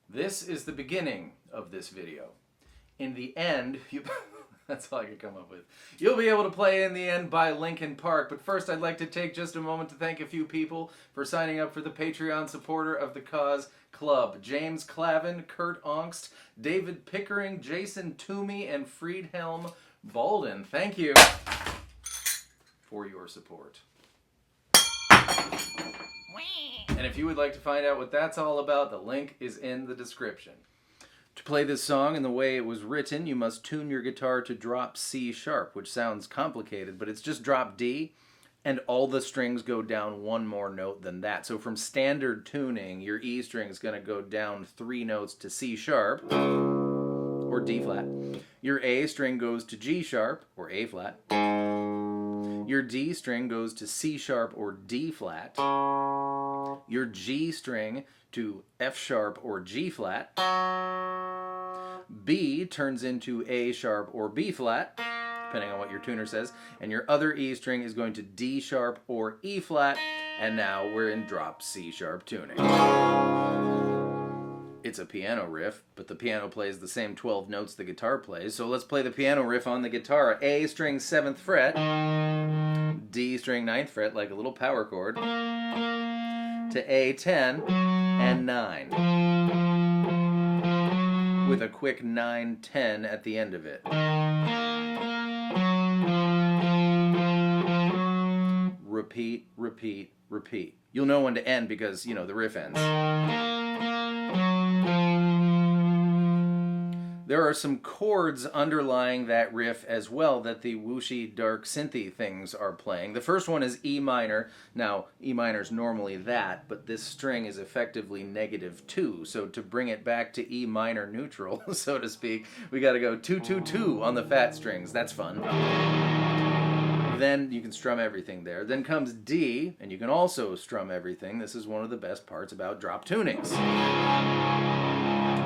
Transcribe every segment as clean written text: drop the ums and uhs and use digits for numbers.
This is the beginning of this video. In the end, that's all I could come up with. You'll be able to play In the End by Linkin Park, but first I'd like to take just a moment to thank a few people for signing up for the Patreon supporter of the Cause Club. James Clavin, Kurt Ongst, David Pickering, Jason Toomey, and Friedhelm Balden. Thank you for your support. And if you would like to find out what that's all about, the link is in the description. To play this song in the way it was written, you must tune your guitar to drop C sharp, which sounds complicated, but it's just drop D, and all the strings go down one more note than that. So from standard tuning, your E string is going to go down 3 notes to C sharp, or D flat. Your A string goes to G sharp, or A flat. Your D string goes to C sharp, or D flat. Your G string to F sharp, or G flat. B turns into A sharp or B flat, depending on what your tuner says, and your other E string is going to D sharp or E flat, and now we're in drop C sharp tuning. It's a piano riff, but the piano plays the same 12 notes the guitar plays, so let's play the piano riff on the guitar. A string 7th fret, D string 9th fret, like a little power chord, to A10 and 9. With a quick 9-10 at the end of it. Repeat, repeat, repeat. You'll know when to end because, you know, the riff ends. There are some chords underlying that riff as well that the whooshy dark synthy things are playing. The first one is E minor. Now, E minor is normally that, but this string is effectively -2. So to bring it back to E minor neutral, so to speak, we got to go 2-2-2 on the fat strings. That's fun. Then you can strum everything there. Then comes D, and you can also strum everything. This is one of the best parts about drop tunings.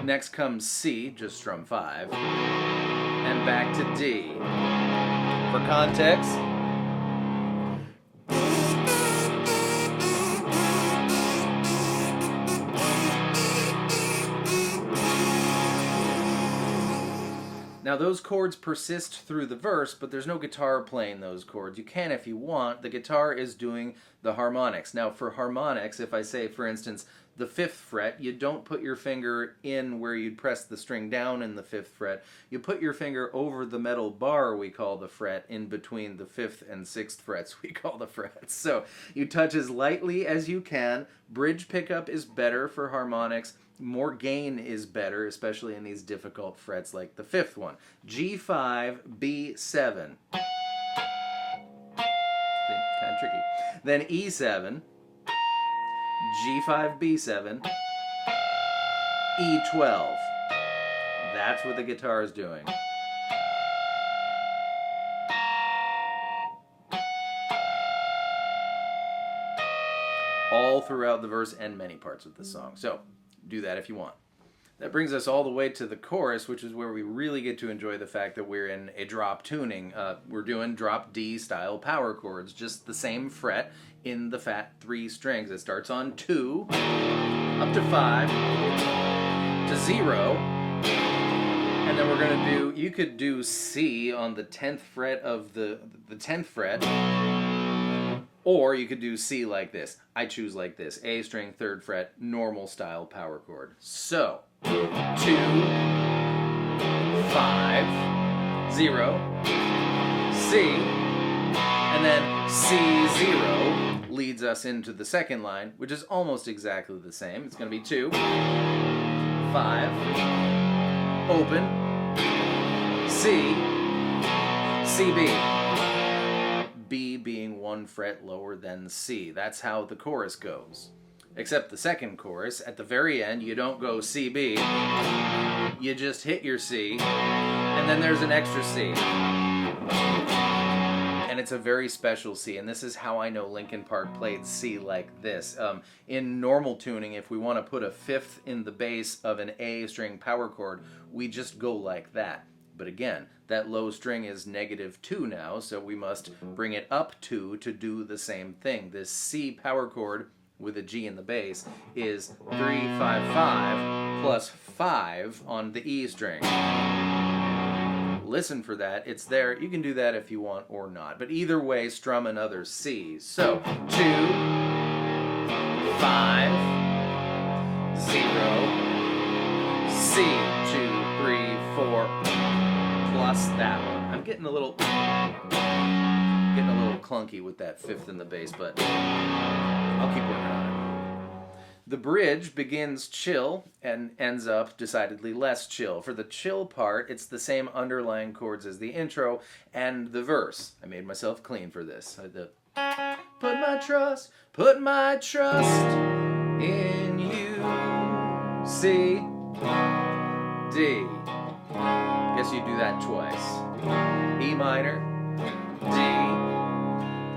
Next comes C, just strum 5, and back to D. For context, now those chords persist through the verse, but there's no guitar playing those chords. You can if you want. The guitar is doing the harmonics. Now for harmonics, if I say, for instance, the 5th fret, you don't put your finger in where you'd press the string down in the 5th fret. You put your finger over the metal bar, we call the fret, in between the 5th and 6th frets, we call the frets. So you touch as lightly as you can. Bridge pickup is better for harmonics. More gain is better, especially in these difficult frets like the 5th one. G5, B7. Kind of tricky. Then E7. G5, B7, E12. That's what the guitar is doing. All throughout the verse and many parts of the song. So, do that if you want. That brings us all the way to the chorus, which is where we really get to enjoy the fact that we're in a drop tuning. We're doing drop D style power chords, just the same fret in the fat 3 strings. It starts on 2, up to 5, to 0, and then we're going to do, you could do C on the 10th fret of the 10th fret, or you could do C like this. I choose like this, A string 3rd fret, normal style power chord. So, 2, 5, 0, C, and then C0 leads us into the second line, which is almost exactly the same. It's going to be 2, 5, open, C, C, B. B being 1 fret lower than C. That's how the chorus goes. Except the second chorus, at the very end, you don't go C, B. You just hit your C, and then there's an extra C. And it's a very special C, and this is how I know Linkin Park played C like this. In normal tuning, if we want to put a 5th in the bass of an A string power chord, we just go like that. But again, that low string is -2 now, so we must bring it up 2 to do the same thing. This C power chord with a G in the bass is 3, 5, 5, plus 5 on the E string. Listen for that. It's there. You can do that if you want or not. But either way, strum another C. So 2, 5, 0, C, 2, 3, 4, plus that one. I'm getting a little clunky with that fifth in the bass, but I'll keep working on it. The bridge begins chill and ends up decidedly less chill. For the chill part, it's the same underlying chords as the intro and the verse. I made myself clean for this. Put my trust in you. C, D. Guess you do that twice. E minor, D,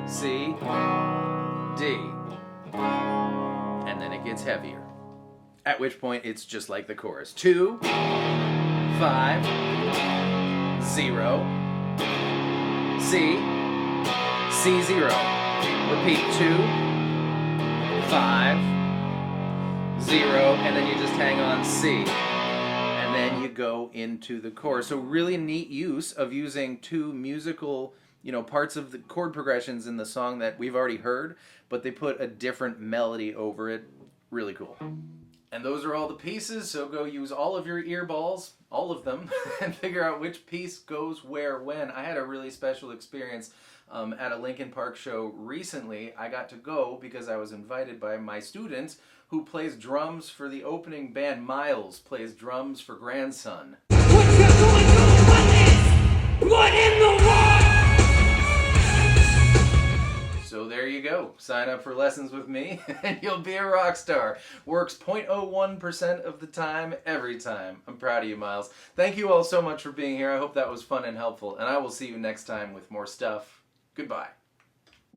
C, D. And then it gets heavier. At which point it's just like the chorus. 2, 5, 0, C, C0. Repeat 2, 5, 0, and then you just hang on C. And then you go into the chorus. So really neat use of using two musical, parts of the chord progressions in the song that we've already heard, but they put a different melody over it. Really cool. And those are all the pieces, so go use all of your earballs, all of them, and figure out which piece goes where when. I had a really special experience at a Linkin Park show recently. I got to go because I was invited by my student who plays drums for the opening band. Miles plays drums for Grandson. What you going to what in the world? So there you go. Sign up for lessons with me and you'll be a rock star. Works 0.01% of the time, every time. I'm proud of you, Miles. Thank you all so much for being here. I hope that was fun and helpful, and I will see you next time with more stuff. Goodbye.